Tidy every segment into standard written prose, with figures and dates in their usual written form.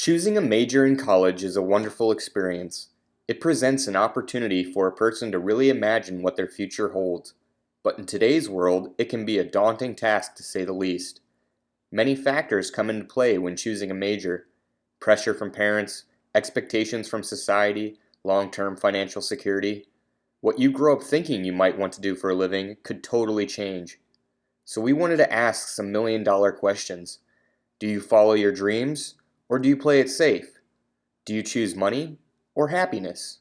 Choosing a major in college is a wonderful experience. It presents an opportunity for a person to really imagine what their future holds. But in today's world, it can be a daunting task to say the least. Many factors come into play when choosing a major: pressure from parents, expectations from society, long-term financial security. What you grow up thinking you might want to do for a living could totally change. So we wanted to ask some million-dollar questions. Do you follow your dreams, or do you play it safe? Do you choose money or happiness?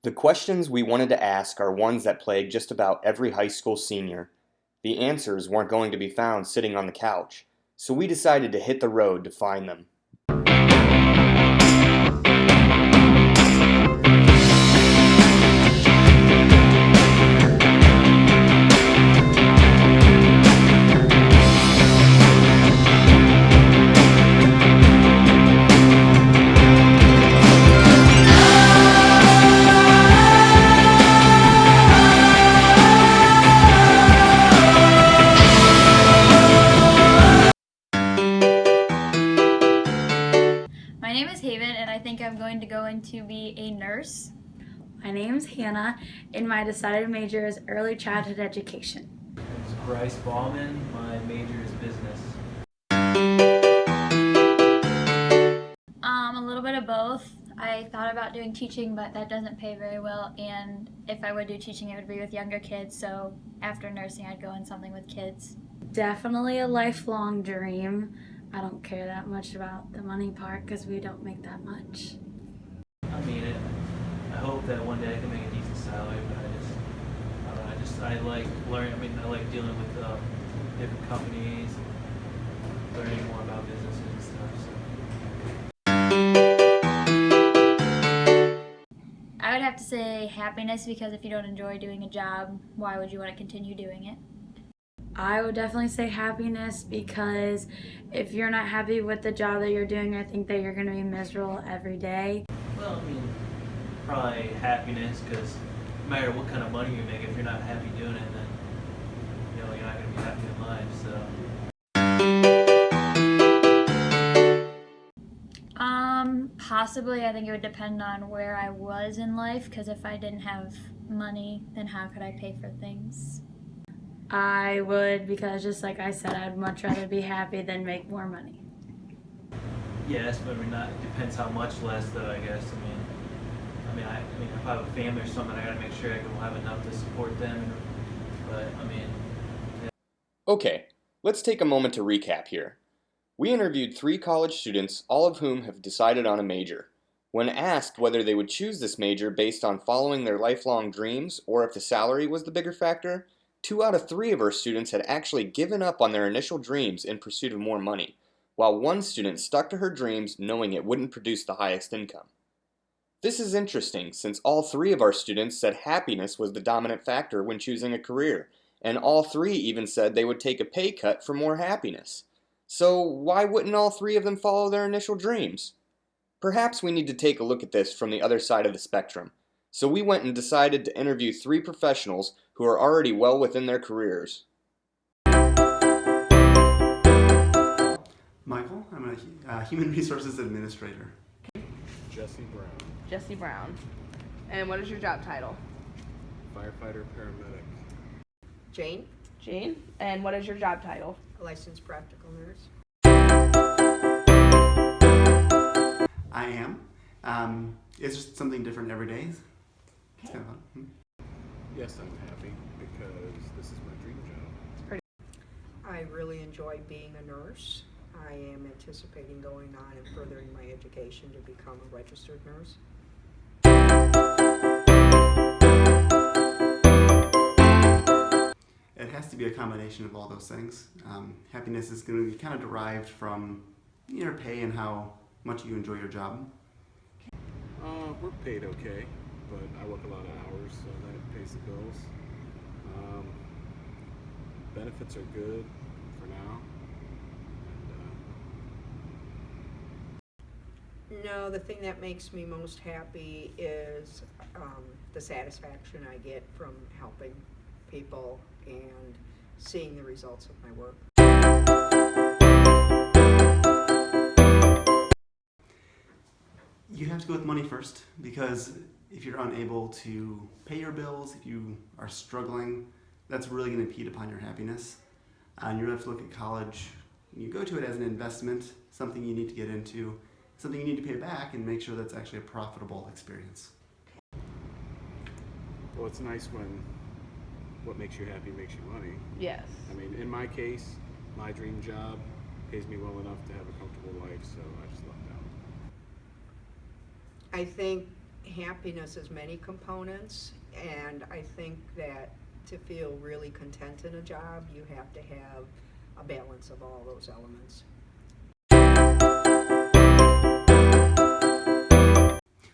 The questions we wanted to ask are ones that plague just about every high school senior. The answers weren't going to be found sitting on the couch, so we decided to hit the road to find them. My name is Haven, and I think I'm going to go into be a nurse. My name's Hannah, and my decided major is early childhood education. It's Bryce Ballman. My major is business. A little bit of both. I thought about doing teaching, but that doesn't pay very well, and if I would do teaching, it would be with younger kids, so after nursing, I'd go in something with kids. Definitely a lifelong dream. I don't care that much about the money part because we don't make that much. I mean, I hope that one day I can make a decent salary, but I like learning. I mean, I like dealing with different companies, and learning more about businesses and stuff. So. I would have to say happiness, because if you don't enjoy doing a job, why would you want to continue doing it? I would definitely say happiness because if you're not happy with the job that you're doing, I think that you're going to be miserable every day. Well, I mean, probably happiness, because no matter what kind of money you make, if you're not happy doing it, then you're not going to be happy in life. So. Possibly. I think it would depend on where I was in life, because if I didn't have money, then how could I pay for things? I would, because just like I said, I'd much rather be happy than make more money. Yes, but it depends how much less, though. I guess. I mean, if I have a family or something, I got to make sure I can have enough to support them. But yeah. Okay, let's take a moment to recap here. We interviewed 3 college students, all of whom have decided on a major. When asked whether they would choose this major based on following their lifelong dreams or if the salary was the bigger factor, 2 out of 3 of our students had actually given up on their initial dreams in pursuit of more money, while one student stuck to her dreams knowing it wouldn't produce the highest income. This is interesting, since all 3 of our students said happiness was the dominant factor when choosing a career, and all 3 even said they would take a pay cut for more happiness. So why wouldn't all 3 of them follow their initial dreams? Perhaps we need to take a look at this from the other side of the spectrum. So we went and decided to interview 3 professionals who are already well within their careers. Michael, I'm a human resources administrator. Jesse Brown, Jesse Brown. And what is your job title? firefighter paramedic. Jane, Jane. And what is your job title? a licensed practical nurse. I am. It's just something different every day. It's kind of fun. Yes, I'm happy because this is my dream job. I really enjoy being a nurse. I am anticipating going on and furthering my education to become a registered nurse. It has to be a combination of all those things. Happiness is going to be kind of derived from your pay and how much you enjoy your job. We're paid okay, but I work a lot of hours, so that pays the bills. Benefits are good for now. No, the thing that makes me most happy is the satisfaction I get from helping people and seeing the results of my work. You have to go with money first, because if you're unable to pay your bills, if you are struggling, that's really going to impede upon your happiness. And you have to look at college. You go to it as an investment, something you need to get into, something you need to pay back, and make sure that's actually a profitable experience. Well, it's nice when what makes you happy makes you money. Yes. I mean, in my case, my dream job pays me well enough to have a comfortable life, so I just lucked out. I think happiness has many components, and I think that to feel really content in a job, you have to have a balance of all those elements.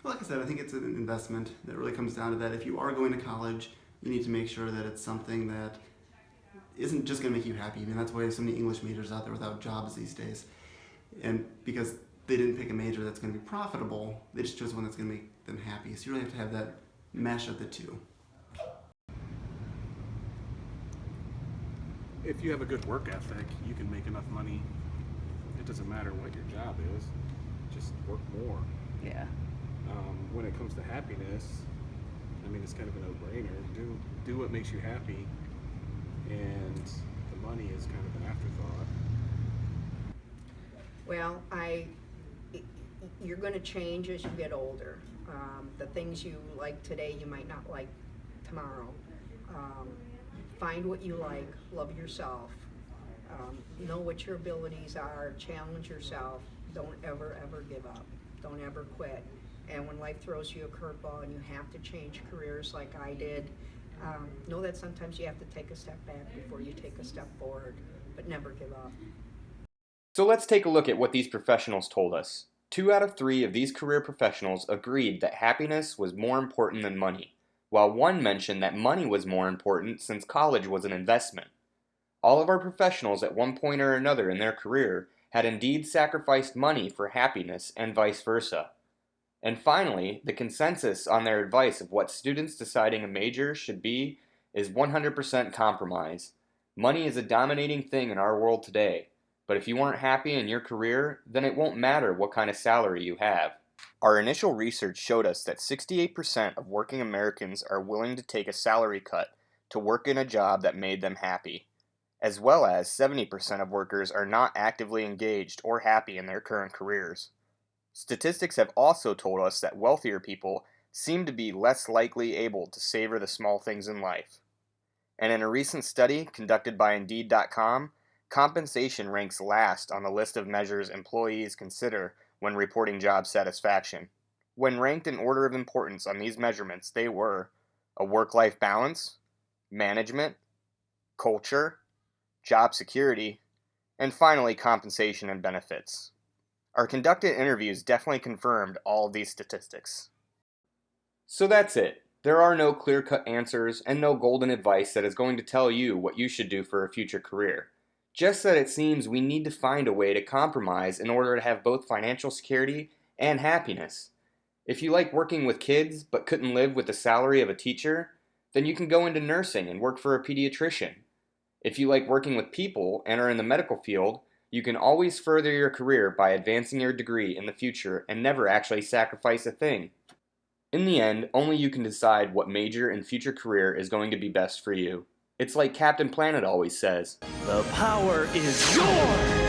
Well, like I said, I think it's an investment that really comes down to that. If you are going to college, you need to make sure that it's something that isn't just going to make you happy. I mean, that's why there's so many English majors out there without jobs these days. And because they didn't pick a major that's going to be profitable, they just chose one that's going to make them happy. So you really have to have that mesh of the two. If you have a good work ethic, you can make enough money. It doesn't matter what your job is, just work more. Yeah. When it comes to happiness, I mean, it's kind of a no-brainer. Do what makes you happy, and the money is kind of an afterthought. Well, you're going to change as you get older. The things you like today, you might not like tomorrow. Find what you like, love yourself, know what your abilities are, challenge yourself, don't ever give up, don't ever quit. And when life throws you a curveball and you have to change careers like I did, know that sometimes you have to take a step back before you take a step forward, but never give up. So let's take a look at what these professionals told us. 2 out of 3 of these career professionals agreed that happiness was more important than money, while 1 mentioned that money was more important since college was an investment. All of our professionals at one point or another in their career had indeed sacrificed money for happiness and vice versa. And finally, the consensus on their advice of what students deciding a major should be is 100% compromise. Money is a dominating thing in our world today, but if you aren't happy in your career, then it won't matter what kind of salary you have. Our initial research showed us that 68% of working Americans are willing to take a salary cut to work in a job that made them happy, as well as 70% of workers are not actively engaged or happy in their current careers. Statistics have also told us that wealthier people seem to be less likely able to savor the small things in life. And in a recent study conducted by Indeed.com, compensation ranks last on the list of measures employees consider when reporting job satisfaction. When ranked in order of importance on these measurements, they were a work-life balance, management, culture, job security, and finally compensation and benefits. Our conducted interviews definitely confirmed all of these statistics. So that's it. There are no clear-cut answers and no golden advice that is going to tell you what you should do for a future career. Just that it seems we need to find a way to compromise in order to have both financial security and happiness. If you like working with kids but couldn't live with the salary of a teacher, then you can go into nursing and work for a pediatrician. If you like working with people and are in the medical field, you can always further your career by advancing your degree in the future and never actually sacrifice a thing. In the end, only you can decide what major and future career is going to be best for you. It's like Captain Planet always says, "The power is yours!"